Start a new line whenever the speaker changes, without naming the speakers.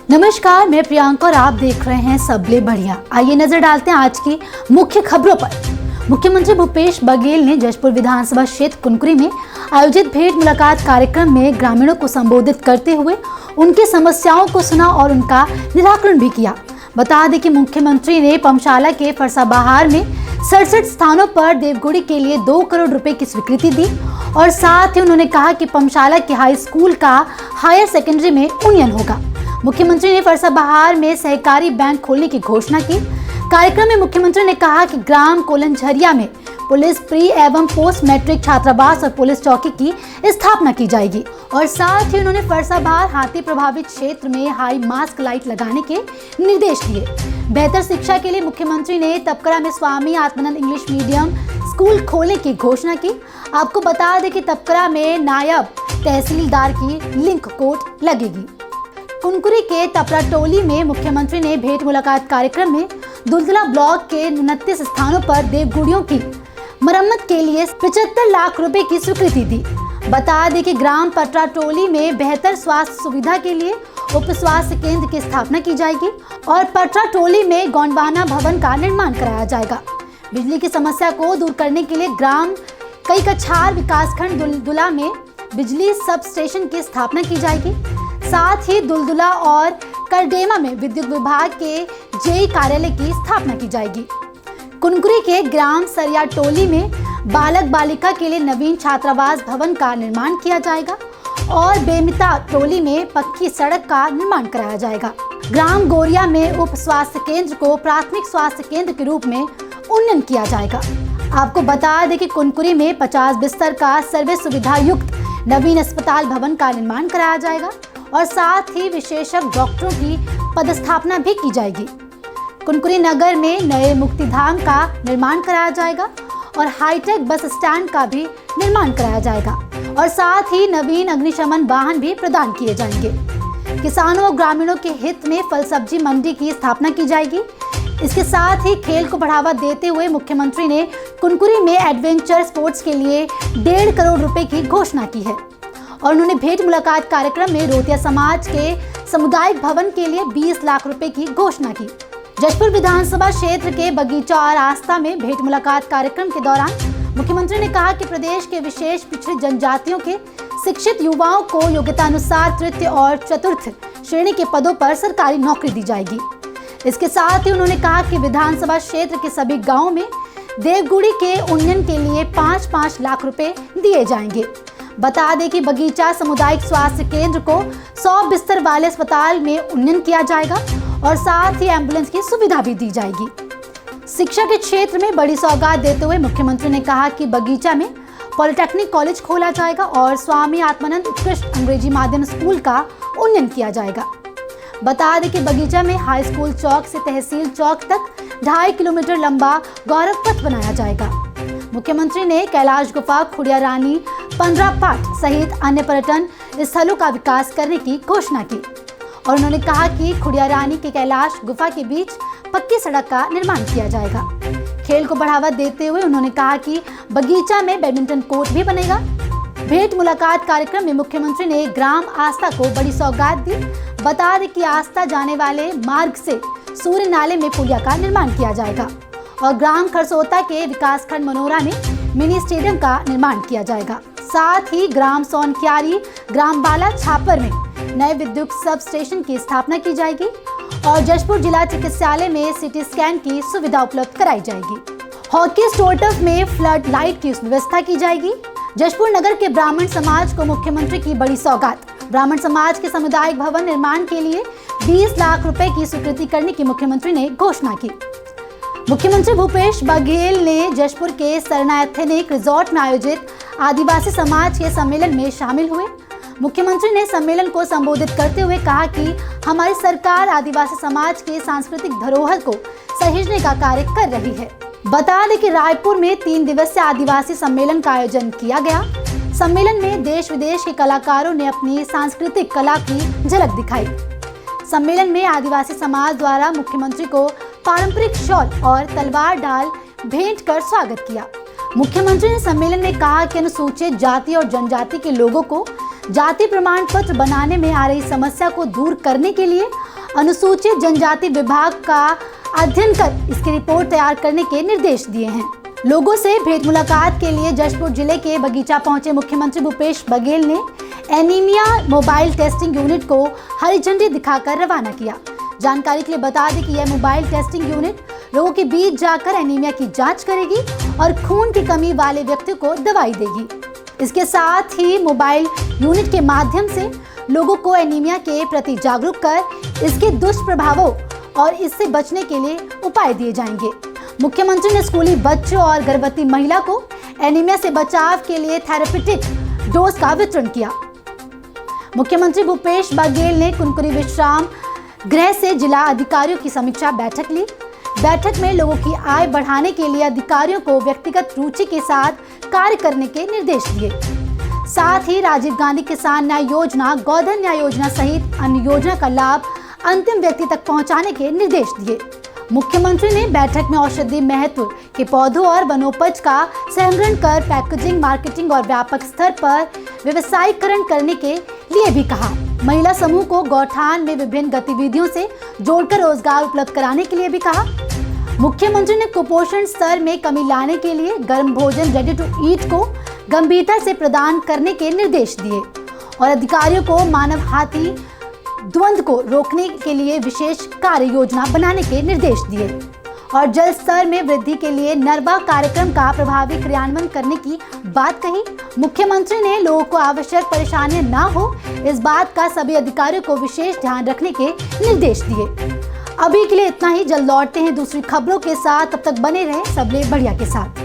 नमस्कार, मैं प्रियंका और आप देख रहे हैं सबले बढ़िया। आइए नजर डालते हैं आज की मुख्य खबरों पर। मुख्यमंत्री भूपेश बघेल ने जशपुर विधानसभा क्षेत्र कुनकुरी में आयोजित भेंट मुलाकात कार्यक्रम में ग्रामीणों को संबोधित करते हुए उनकी समस्याओं को सुना और उनका निराकरण भी किया। बता दें कि मुख्यमंत्री ने पमशाला के फरसाबहार में 67 स्थानों पर देवगुड़ी के लिए 2 करोड़ रुपए की स्वीकृति दी और साथ ही उन्होंने कहा कि पमशाला के हाई स्कूल का हायर सेकेंडरी में उन्नयन होगा। मुख्यमंत्री ने फरसाबहार में सहकारी बैंक खोलने की घोषणा की। कार्यक्रम में मुख्यमंत्री ने कहा कि ग्राम कोलंझरिया में पुलिस प्री एवं पोस्ट मैट्रिक छात्रावास और पुलिस चौकी की स्थापना की जाएगी और साथ ही उन्होंने फरसाबहार हाथी प्रभावित क्षेत्र में हाई मास्क लाइट लगाने के निर्देश दिए। बेहतर शिक्षा के लिए मुख्यमंत्री ने तपकरा में Swami Atmanand English medium school खोलने की घोषणा की। आपको बता दें कि तपकरा में नायब तहसीलदार की लिंक कोर्ट लगेगी। कुनकुरी के तपरा टोली में मुख्यमंत्री ने भेंट मुलाकात कार्यक्रम में दुलदुला ब्लॉक के 29 स्थानों पर देवगुड़ियों की मरम्मत के लिए 75 लाख रुपए की स्वीकृति दी। बता दें कि ग्राम पटरा टोली में बेहतर स्वास्थ्य सुविधा के लिए उप स्वास्थ्य केंद्र की स्थापना की जाएगी और पटरा टोली में गोंडवाना भवन का निर्माण कराया जाएगा। बिजली की समस्या को दूर करने के लिए ग्राम कई कछार विकासखंड दुलदुला में बिजली सब स्टेशन की स्थापना की जाएगी। साथ ही दुलदुला और करडेमा में विद्युत विभाग के जेई कार्यालय की स्थापना की जाएगी। कुनकुरी के ग्राम सरिया टोली में बालक बालिका के लिए नवीन छात्रावास भवन का निर्माण किया जाएगा और बेमिता टोली में पक्की सड़क का निर्माण कराया जाएगा। ग्राम गोरिया में उप स्वास्थ्य केंद्र को प्राथमिक स्वास्थ्य केंद्र के रूप में उन्नयन किया जाएगा। आपको बता दें कि कुनकुरी में 50 बिस्तर का सर्विस सुविधा युक्त नवीन अस्पताल भवन का निर्माण कराया जाएगा और साथ ही विशेषज्ञ डॉक्टरों की पदस्थापना भी की जाएगी। कुनकुरी नगर में नए मुक्तिधाम का निर्माण कराया जाएगा और हाईटेक बस स्टैंड का भी निर्माण कराया जाएगा और साथ ही नवीन अग्निशमन वाहन भी प्रदान किए जाएंगे। किसानों और ग्रामीणों के हित में फल सब्जी मंडी की स्थापना की जाएगी। इसके साथ ही खेल को बढ़ावा देते हुए मुख्यमंत्री ने कुनकुरी में एडवेंचर स्पोर्ट्स के लिए 1.5 करोड़ रुपए की घोषणा की है और उन्होंने भेंट मुलाकात कार्यक्रम में रोतिया समाज के सामुदायिक भवन के लिए 20 लाख रुपए की घोषणा की। जशपुर विधानसभा क्षेत्र के बगीचा और आस्था में भेंट मुलाकात कार्यक्रम के दौरान मुख्यमंत्री ने कहा कि प्रदेश के विशेष पिछड़ी जनजातियों के शिक्षित युवाओं को योग्यतानुसार तृतीय और चतुर्थ श्रेणी के पदों पर सरकारी नौकरी दी जाएगी। इसके साथ ही उन्होंने कहा कि विधानसभा क्षेत्र के सभी गाँवों में देवगुड़ी के उन्नयन के लिए 5-5 लाख रुपए दिए जाएंगे। बता दें कि बगीचा सामुदायिक स्वास्थ्य केंद्र को 100 बिस्तर वाले अस्पताल में उन्नयन किया जाएगा और साथ ही एम्बुलेंस की सुविधा भी दी जाएगी। शिक्षा के क्षेत्र में बड़ी सौगात देते हुए मुख्यमंत्री ने कहा कि बगीचा में पॉलिटेक्निक कॉलेज खोला जाएगा और स्वामी आत्मानंद उत्कृष्ट अंग्रेजी माध्यम स्कूल का उन्नयन किया जाएगा। बता दें कि बगीचा में हाई स्कूल चौक से तहसील चौक तक 2.5 किलोमीटर लंबा गौरव पथ बनाया जाएगा। मुख्यमंत्री ने कैलाश गुफा, खुड़िया रानी, 15 पाट सहित अन्य पर्यटन स्थलों का विकास करने की घोषणा की और उन्होंने कहा कि खुड़िया रानी के कैलाश गुफा के बीच पक्की सड़क का निर्माण किया जाएगा। खेल को बढ़ावा देते हुए उन्होंने कहा कि बगीचा में बैडमिंटन कोर्ट भी बनेगा। भेंट मुलाकात कार्यक्रम में मुख्यमंत्री ने ग्राम आस्था को बड़ी सौगात दी। बता दें कि आस्था जाने वाले मार्ग से सूर्य नाले में पुलिया का निर्माण किया जाएगा और ग्राम खरसोता के विकासखंड मनोरा में मिनी स्टेडियम का निर्माण किया जाएगा। साथ ही ग्राम सोनक्यारी, ग्राम बाला छापर में नए विद्युत सब स्टेशन की स्थापना की जाएगी और जशपुर जिला चिकित्सालय में सिटी स्कैन की सुविधा उपलब्ध कराई जाएगी। हॉकी स्टोरटफ में फ्लड लाइट की व्यवस्था की जाएगी। जशपुर नगर के ब्राह्मण समाज को मुख्यमंत्री की बड़ी सौगात। ब्राह्मण समाज के सामुदायिक भवन निर्माण के लिए 20 लाख रुपए की स्वीकृति करने की मुख्यमंत्री ने घोषणा की। मुख्यमंत्री भूपेश बघेल ने जशपुर के सरना एथेनिक रिजॉर्ट में आयोजित आदिवासी समाज के सम्मेलन में शामिल हुए। मुख्यमंत्री ने सम्मेलन को संबोधित करते हुए कहा कि हमारी सरकार आदिवासी समाज के सांस्कृतिक धरोहर को सहेजने का कार्य कर रही है। बता दें कि रायपुर में 3 दिवसीय आदिवासी सम्मेलन का आयोजन किया गया। सम्मेलन में देश विदेश के कलाकारों ने अपनी सांस्कृतिक कला की झलक दिखाई। सम्मेलन में आदिवासी समाज द्वारा मुख्यमंत्री को पारंपरिक शॉल और तलवार ढाल भेंट कर स्वागत किया। मुख्यमंत्री ने सम्मेलन में कहा कि अनुसूचित जाति और जनजाति के लोगों को जाति प्रमाण पत्र बनाने में आ रही समस्या को दूर करने के लिए अनुसूचित जनजाति विभाग का अध्ययन कर इसकी रिपोर्ट तैयार करने के निर्देश दिए हैं। लोगों से भेंट मुलाकात के लिए जशपुर जिले के बगीचा पहुंचे मुख्यमंत्री भूपेश बघेल ने एनीमिया मोबाइल टेस्टिंग यूनिट को हरी झंडी दिखाकर रवाना किया। जानकारी के लिए बता दें कि यह मोबाइल टेस्टिंग यूनिट लोगों के बीच जाकर एनीमिया की जांच करेगी और खून की कमी वाले व्यक्ति को दवाई देगी। इसके साथ ही मोबाइल यूनिट के माध्यम से लोगों को एनीमिया के प्रति जागरूक कर इसके दुष्प्रभावों और इससे बचने के लिए उपाय दिए जाएंगे। मुख्यमंत्री ने स्कूली बच्चों और गर्भवती महिला को एनीमिया से बचाव के लिए थेरेपेटिक डोज का वितरण किया। मुख्यमंत्री भूपेश बघेल ने कुनकुरी विश्राम गृह से जिला अधिकारियों की समीक्षा बैठक ली। बैठक में लोगों की आय बढ़ाने के लिए अधिकारियों को व्यक्तिगत रुचि के साथ कार्य करने के निर्देश दिए। साथ ही राजीव गांधी किसान न्याय योजना, गोधन न्याय योजना सहित अन्य योजना का लाभ अंतिम व्यक्ति तक पहुंचाने के निर्देश दिए। मुख्यमंत्री ने बैठक में औषधि महत्व के पौधों और वनोपज का संग्रहण कर पैकेजिंग, मार्केटिंग और व्यापक स्तर पर व्यवसायीकरण करने के लिए भी कहा। महिला समूह को गौठान में विभिन्न गतिविधियों से जोड़कर रोजगार उपलब्ध कराने के लिए भी कहा। मुख्यमंत्री ने कुपोषण स्तर में कमी लाने के लिए गर्म भोजन रेडी टू ईट को गंभीरता से प्रदान करने के निर्देश दिए और अधिकारियों को मानव हाथी द्वंद्व को रोकने के लिए विशेष कार्य योजना बनाने के निर्देश दिए और जल स्तर में वृद्धि के लिए नरवा कार्यक्रम का प्रभावी क्रियान्वयन करने की बात कही। मुख्यमंत्री ने लोगों को आवश्यक परेशानियां न हो इस बात का सभी अधिकारियों को विशेष ध्यान रखने के निर्देश दिए। अभी के लिए इतना ही। जल्द लौटते हैं दूसरी खबरों के साथ, तब तक बने रहें सबले बढ़िया के साथ।